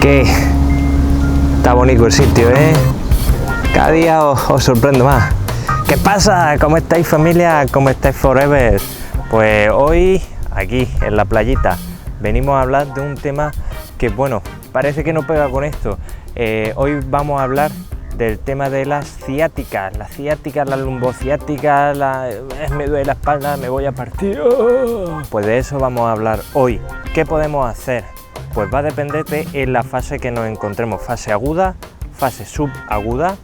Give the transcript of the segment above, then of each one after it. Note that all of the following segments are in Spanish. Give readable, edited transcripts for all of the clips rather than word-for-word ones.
¿Qué? Está bonito el sitio, ¿eh? Cada día os sorprendo más. ¿Qué pasa? ¿Cómo estáis, familia? ¿Cómo estáis, forever? Pues hoy, aquí en la playita, venimos a hablar de un tema que, bueno, parece que no pega con esto. Hoy vamos a hablar del tema de las ciáticas, la lumbociática, me duele la espalda, me voy a partir. Pues de eso vamos a hablar hoy. ¿Qué podemos hacer? Pues va a depender de en la fase que nos encontremos, fase aguda, fase subaguda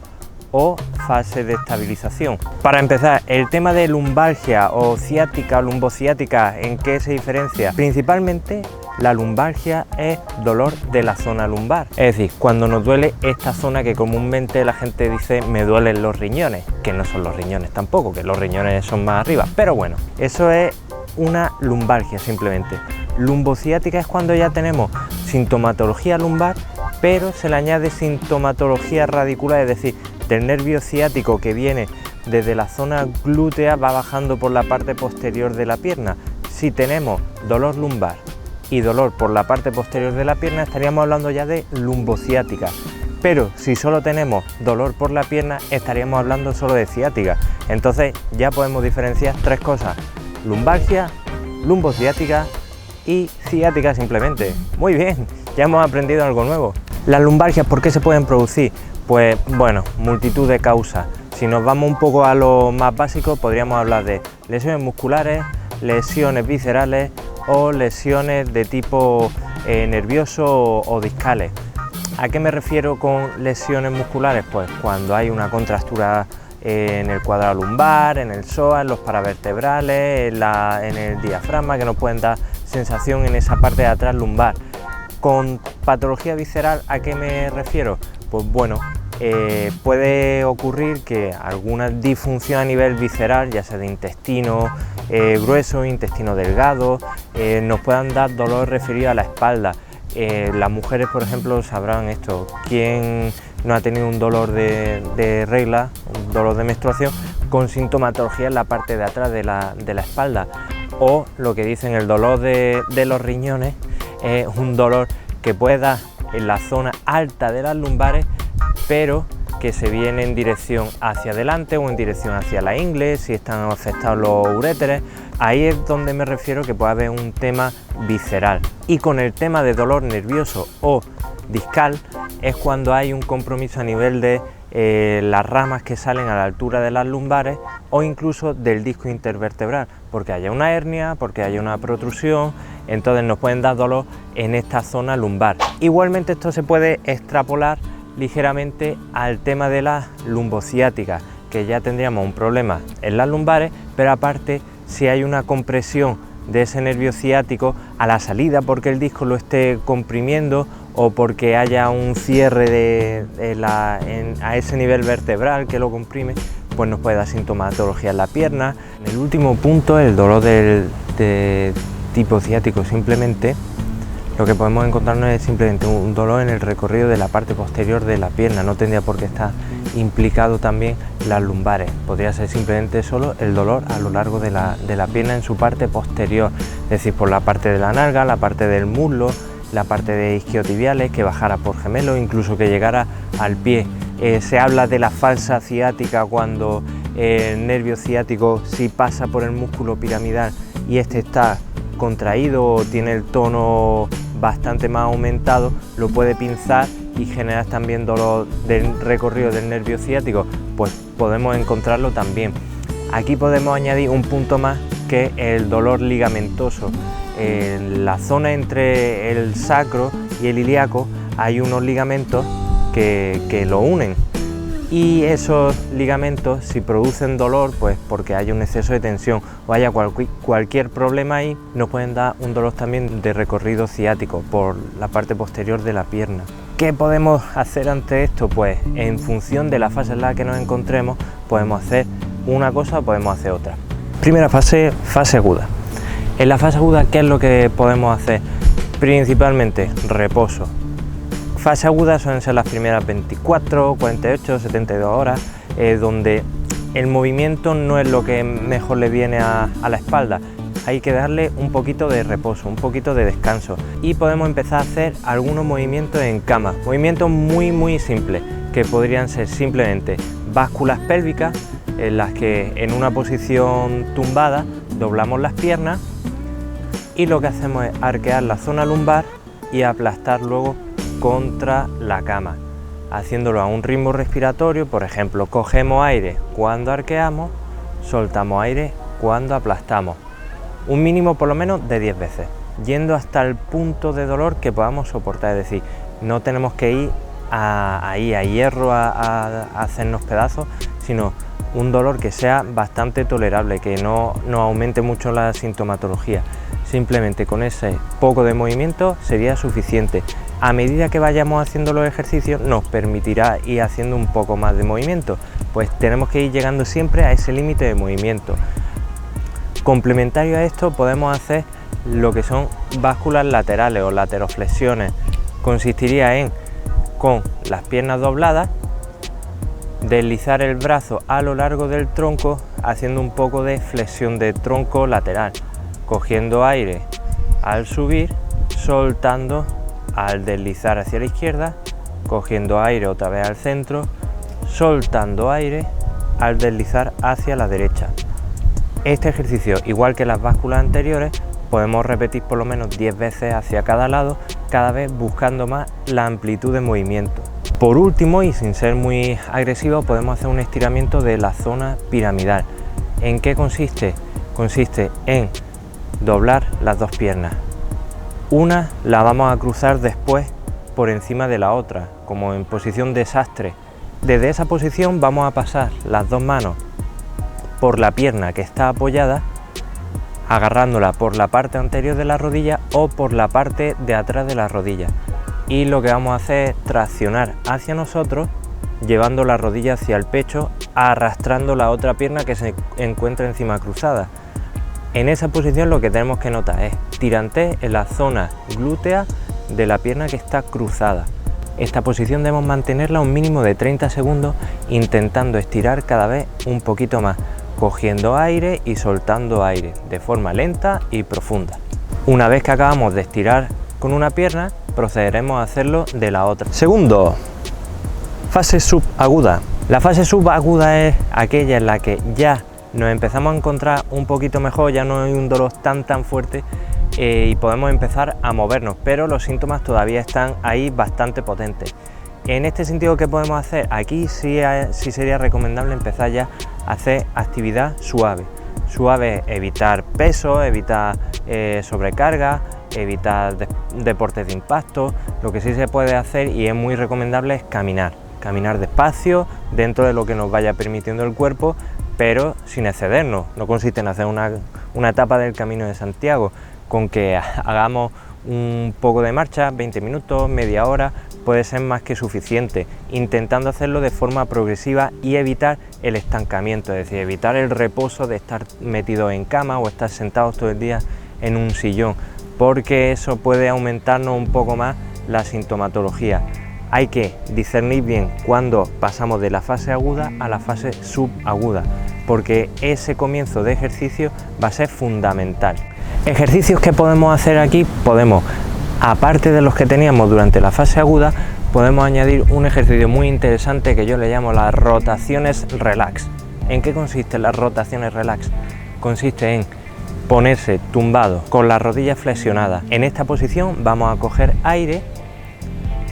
o fase de estabilización. Para empezar, el tema de lumbalgia o ciática o lumbociática, ¿en qué se diferencia? Principalmente la lumbalgia es dolor de la zona lumbar, es decir, cuando nos duele esta zona que comúnmente la gente dice me duelen los riñones, que no son los riñones tampoco, que los riñones son más arriba, pero bueno, eso es una lumbalgia simplemente. Lumbociática es cuando ya tenemos sintomatología lumbar, pero se le añade sintomatología radicular, es decir, del nervio ciático que viene desde la zona glútea, va bajando por la parte posterior de la pierna. Si tenemos dolor lumbar y dolor por la parte posterior de la pierna, estaríamos hablando ya de lumbociática. Pero si solo tenemos dolor por la pierna, estaríamos hablando solo de ciática. Entonces ya podemos diferenciar tres cosas: lumbalgia, lumbociática y ciática simplemente. Muy bien, ya hemos aprendido algo nuevo. Las lumbalgias, ¿por qué se pueden producir? Pues bueno, multitud de causas. Si nos vamos un poco a lo más básico, podríamos hablar de lesiones musculares, lesiones viscerales o lesiones de tipo nervioso o discales. ¿A qué me refiero con lesiones musculares? Pues cuando hay una contractura en el cuadrado lumbar, en el psoas, en los paravertebrales, en el diafragma, que nos pueden dar sensación en esa parte de atrás lumbar. Con patología visceral, ¿a qué me refiero? Pues bueno, puede ocurrir que alguna disfunción a nivel visceral, ya sea de intestino grueso, intestino delgado, nos puedan dar dolor referido a la espalda. Las mujeres, por ejemplo, sabrán esto. ¿Quién no ha tenido un dolor de regla, un dolor de menstruación con sintomatología en la parte de atrás de la espalda? O lo que dicen, el dolor de los riñones es un dolor que puede dar en la zona alta de las lumbares, pero que se viene en dirección hacia adelante o en dirección hacia la ingle, si están afectados los uréteres. Ahí es donde me refiero que puede haber un tema visceral. Y con el tema de dolor nervioso o discal es cuando hay un compromiso a nivel de las ramas que salen a la altura de las lumbares o incluso del disco intervertebral, porque haya una hernia, porque haya una protrusión, entonces nos pueden dar dolor en esta zona lumbar. Igualmente esto se puede extrapolar ligeramente al tema de la lumbociática, que ya tendríamos un problema en las lumbares, pero aparte si hay una compresión de ese nervio ciático a la salida porque el disco lo esté comprimiendo o porque haya un cierre a ese nivel vertebral que lo comprime, pues nos puede dar sintomatología en la pierna. En el último punto, el dolor de tipo ciático, simplemente lo que podemos encontrarnos es simplemente un dolor en el recorrido de la parte posterior de la pierna, no tendría por qué estar implicado también las lumbares, podría ser simplemente solo el dolor a lo largo de la pierna en su parte posterior, es decir, por la parte de la nalga, la parte del muslo, la parte de isquiotibiales, que bajara por gemelos, incluso que llegara al pie. Se habla de la falsa ciática cuando el nervio ciático, si pasa por el músculo piramidal y este está contraído o tiene el tono bastante más aumentado, lo puede pinzar y generar también dolor del recorrido del nervio ciático, pues podemos encontrarlo también. Aquí podemos añadir un punto más, que es el dolor ligamentoso. En la zona entre el sacro y el ilíaco hay unos ligamentos que lo unen, y esos ligamentos, si producen dolor, pues porque hay un exceso de tensión o haya cualquier problema ahí, nos pueden dar un dolor también de recorrido ciático por la parte posterior de la pierna. ¿Qué podemos hacer ante esto? Pues en función de la fase en la que nos encontremos, podemos hacer una cosa o podemos hacer otra. Primera fase, fase aguda. En la fase aguda, ¿qué es lo que podemos hacer? Principalmente reposo. Fase aguda suelen ser las primeras 24, 48, 72 horas, donde el movimiento no es lo que mejor le viene a la espalda. hay que darle un poquito de reposo, un poquito de descanso y podemos empezar a hacer algunos movimientos en cama, movimientos muy simples que podrían ser simplemente básculas pélvicas en las que en una posición tumbada doblamos las piernas y lo que hacemos es arquear la zona lumbar y aplastar luego contra la cama, haciéndolo a un ritmo respiratorio. Por ejemplo, cogemos aire cuando arqueamos, soltamos aire cuando aplastamos, un mínimo por lo menos de 10 veces, yendo hasta el punto de dolor que podamos soportar, es decir, no tenemos que ir a hierro a hacernos pedazos, sino un dolor que sea bastante tolerable, que no aumente mucho la sintomatología. Simplemente con ese poco de movimiento sería suficiente. A medida que vayamos haciendo los ejercicios nos permitirá ir haciendo un poco más de movimiento, pues tenemos que ir llegando siempre a ese límite de movimiento. Complementario a esto podemos hacer lo que son básculas laterales o lateroflexiones. Consistiría en, con las piernas dobladas, deslizar el brazo a lo largo del tronco haciendo un poco de flexión de tronco lateral, cogiendo aire al subir, soltando al deslizar hacia la izquierda, cogiendo aire otra vez al centro, soltando aire al deslizar hacia la derecha. Este ejercicio, igual que las básculas anteriores, podemos repetir por lo menos 10 veces hacia cada lado, cada vez buscando más la amplitud de movimiento. Por último, y sin ser muy agresivo, podemos hacer un estiramiento de la zona piramidal. ¿En qué consiste? Consiste en doblar las dos piernas. Una la vamos a cruzar después por encima de la otra, como en posición desastre. Desde esa posición vamos a pasar las dos manos por la pierna que está apoyada, agarrándola por la parte anterior de la rodilla o por la parte de atrás de la rodilla. Y lo que vamos a hacer es traccionar hacia nosotros, llevando la rodilla hacia el pecho, arrastrando la otra pierna que se encuentra encima cruzada. En esa posición lo que tenemos que notar es tirantez en la zona glútea de la pierna que está cruzada. Esta posición debemos mantenerla un mínimo de 30 segundos, intentando estirar cada vez un poquito más, cogiendo aire y soltando aire de forma lenta y profunda. Una vez que acabamos de estirar con una pierna, procederemos a hacerlo de la otra. Segundo, fase subaguda. La fase subaguda es aquella en la que ya nos empezamos a encontrar un poquito mejor, ya no hay un dolor tan fuerte y podemos empezar a movernos, pero los síntomas todavía están ahí bastante potentes. En este sentido, ¿qué podemos hacer? Aquí sí sería recomendable empezar ya a hacer actividad suave. Suave, evitar peso, evitar sobrecarga, evitar deportes de impacto. Lo que sí se puede hacer y es muy recomendable es caminar despacio dentro de lo que nos vaya permitiendo el cuerpo, pero sin excedernos. No consiste en hacer una etapa del Camino de Santiago, con que hagamos un poco de marcha, 20 minutos, media hora, puede ser más que suficiente, intentando hacerlo de forma progresiva y evitar el estancamiento, es decir, evitar el reposo de estar metido en cama o estar sentados todo el día en un sillón, porque eso puede aumentarnos un poco más la sintomatología. Hay que discernir bien cuando pasamos de la fase aguda a la fase subaguda, porque ese comienzo de ejercicio va a ser fundamental. Ejercicios que podemos hacer aquí, aparte de los que teníamos durante la fase aguda, podemos añadir un ejercicio muy interesante que yo le llamo las rotaciones relax. ¿En qué consisten las rotaciones relax? Consiste en ponerse tumbado con las rodillas flexionadas. En esta posición vamos a coger aire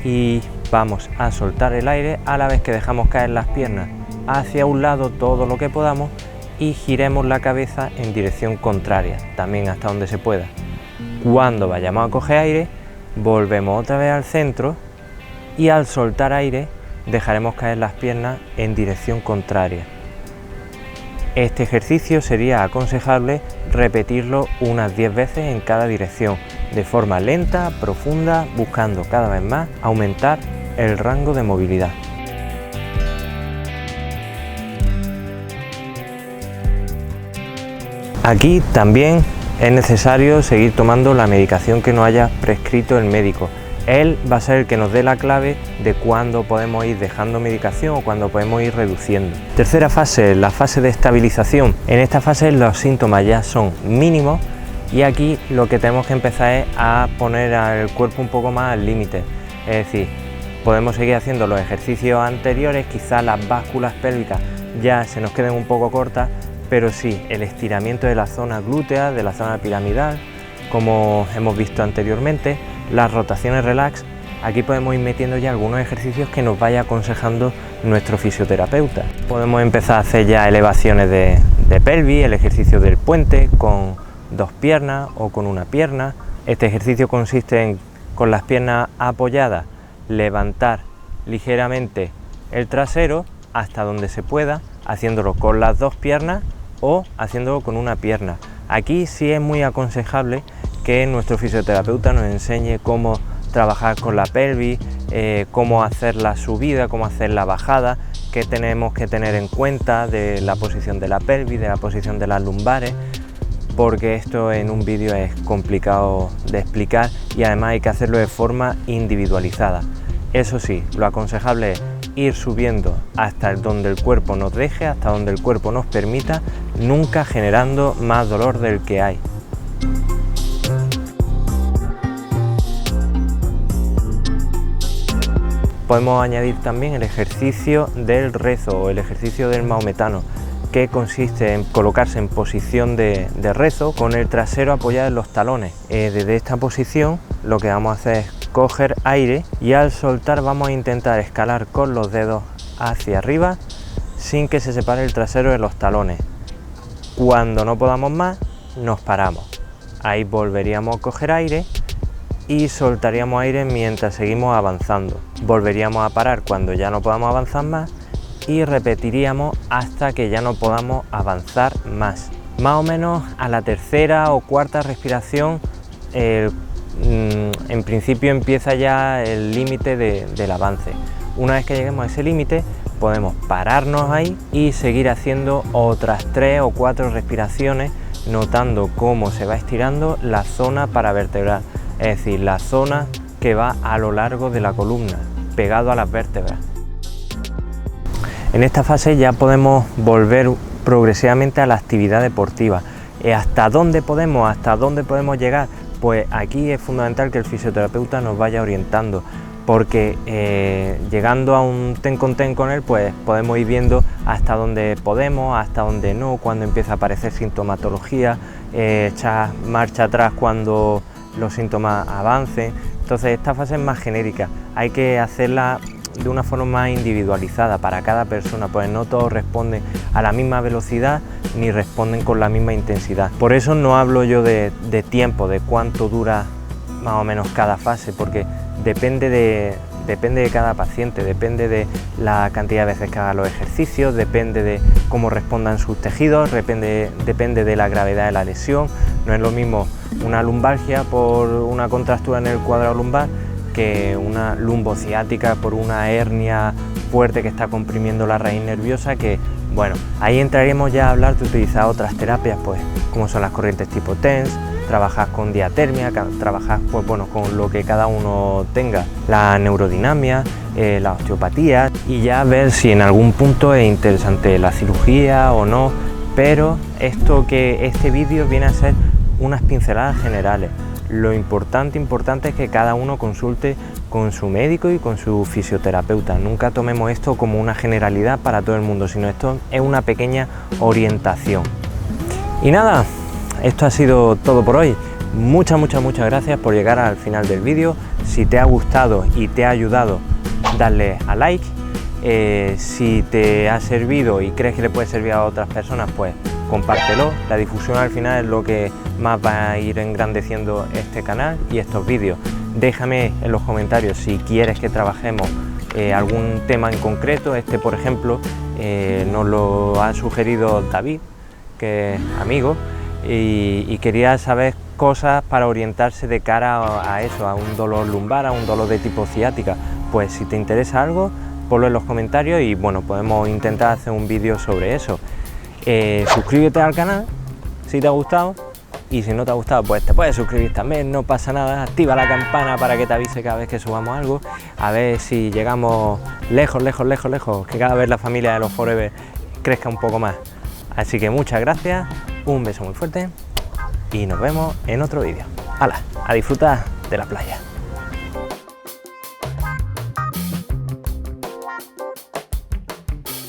y vamos a soltar el aire a la vez que dejamos caer las piernas hacia un lado todo lo que podamos y giremos la cabeza en dirección contraria, también hasta donde se pueda. Cuando vayamos a coger aire, volvemos otra vez al centro y al soltar aire dejaremos caer las piernas en dirección contraria. Este ejercicio sería aconsejable repetirlo unas 10 veces en cada dirección, de forma lenta, profunda, buscando cada vez más aumentar el rango de movilidad. Aquí también es necesario seguir tomando la medicación que nos haya prescrito el médico. Él va a ser el que nos dé la clave de cuándo podemos ir dejando medicación o cuándo podemos ir reduciendo. Tercera fase, la fase de estabilización. En esta fase los síntomas ya son mínimos, Y aquí lo que tenemos que empezar es a poner al cuerpo un poco más al límite, es decir, podemos seguir haciendo los ejercicios anteriores, quizás las básculas pélvicas ya se nos queden un poco cortas, pero sí, el estiramiento de la zona glútea, de la zona piramidal, como hemos visto anteriormente, las rotaciones relax, aquí podemos ir metiendo ya algunos ejercicios que nos vaya aconsejando nuestro fisioterapeuta. Podemos empezar a hacer ya elevaciones de pelvis, el ejercicio del puente con 2 piernas o con una pierna. Este ejercicio consiste en, con las piernas apoyadas, levantar ligeramente el trasero hasta donde se pueda, haciéndolo con las 2 piernas o haciéndolo con una pierna. Aquí sí es muy aconsejable que nuestro fisioterapeuta nos enseñe cómo trabajar con la pelvis, cómo hacer la subida, cómo hacer la bajada, qué tenemos que tener en cuenta de la posición de la pelvis, de la posición de las lumbares, porque esto en un vídeo es complicado de explicar y además hay que hacerlo de forma individualizada. Eso sí, lo aconsejable es ir subiendo hasta donde el cuerpo nos deje, hasta donde el cuerpo nos permita, nunca generando más dolor del que hay. Podemos añadir también el ejercicio del rezo o el ejercicio del maometano, que consiste en colocarse en posición de rezo con el trasero apoyado en los talones. Desde esta posición lo que vamos a hacer es coger aire y al soltar vamos a intentar escalar con los dedos hacia arriba sin que se separe el trasero de los talones. Cuando no podamos más, nos paramos. Ahí volveríamos a coger aire y soltaríamos aire mientras seguimos avanzando. Volveríamos a parar cuando ya no podamos avanzar más y repetiríamos hasta que ya no podamos avanzar más. Más o menos a la tercera o cuarta respiración en principio empieza ya el límite del avance. Una vez que lleguemos a ese límite podemos pararnos ahí y seguir haciendo otras 3 o 4 respiraciones, notando cómo se va estirando la zona paravertebral, es decir, la zona que va a lo largo de la columna, pegado a las vértebras. En esta fase ya podemos volver progresivamente a la actividad deportiva. ¿Hasta dónde podemos llegar? Pues aquí es fundamental que el fisioterapeuta nos vaya orientando, porque llegando a un ten con él, pues podemos ir viendo hasta dónde podemos, hasta dónde no, cuando empieza a aparecer sintomatología, echar marcha atrás cuando los síntomas avancen. Entonces esta fase es más genérica, hay que hacerla de una forma más individualizada para cada persona, pues no todos responden a la misma velocidad ni responden con la misma intensidad. Por eso no hablo yo de tiempo, de cuánto dura más o menos cada fase, porque depende de cada paciente, depende de la cantidad de veces que haga los ejercicios, depende de cómo respondan sus tejidos, depende de la gravedad de la lesión. No es lo mismo una lumbalgia por una contractura en el cuadrado lumbar que una lumbociática por una hernia fuerte que está comprimiendo la raíz nerviosa, que bueno, ahí entraríamos ya a hablar de utilizar otras terapias, pues como son las corrientes tipo TENS, trabajar con diatermia, trabajar pues bueno con lo que cada uno tenga, la neurodinamia, la osteopatía, y ya ver si en algún punto es interesante la cirugía o no, pero este vídeo viene a ser unas pinceladas generales. Lo importante es que cada uno consulte con su médico y con su fisioterapeuta. Nunca tomemos esto como una generalidad para todo el mundo, sino esto es una pequeña orientación. Y nada, esto ha sido todo por hoy. Muchas gracias por llegar al final del vídeo. Si te ha gustado y te ha ayudado, dale a like. Si te ha servido y crees que le puede servir a otras personas, pues compártelo. La difusión al final es lo que más va a ir engrandeciendo este canal y estos vídeos. Déjame en los comentarios si quieres que trabajemos algún tema en concreto. Por ejemplo, nos lo ha sugerido David, que es amigo, y quería saber cosas para orientarse de cara a eso, a un dolor lumbar, a un dolor de tipo ciática. Pues si te interesa algo, ponlo en los comentarios y bueno, podemos intentar hacer un vídeo sobre eso. Suscríbete al canal si te ha gustado, y si no te ha gustado pues te puedes suscribir también, no pasa nada. Activa la campana para que te avise cada vez que subamos algo, a ver si llegamos lejos, que cada vez la familia de los Forever crezca un poco más. Así que muchas gracias, un beso muy fuerte y nos vemos en otro vídeo. ¡Hala! A disfrutar de la playa.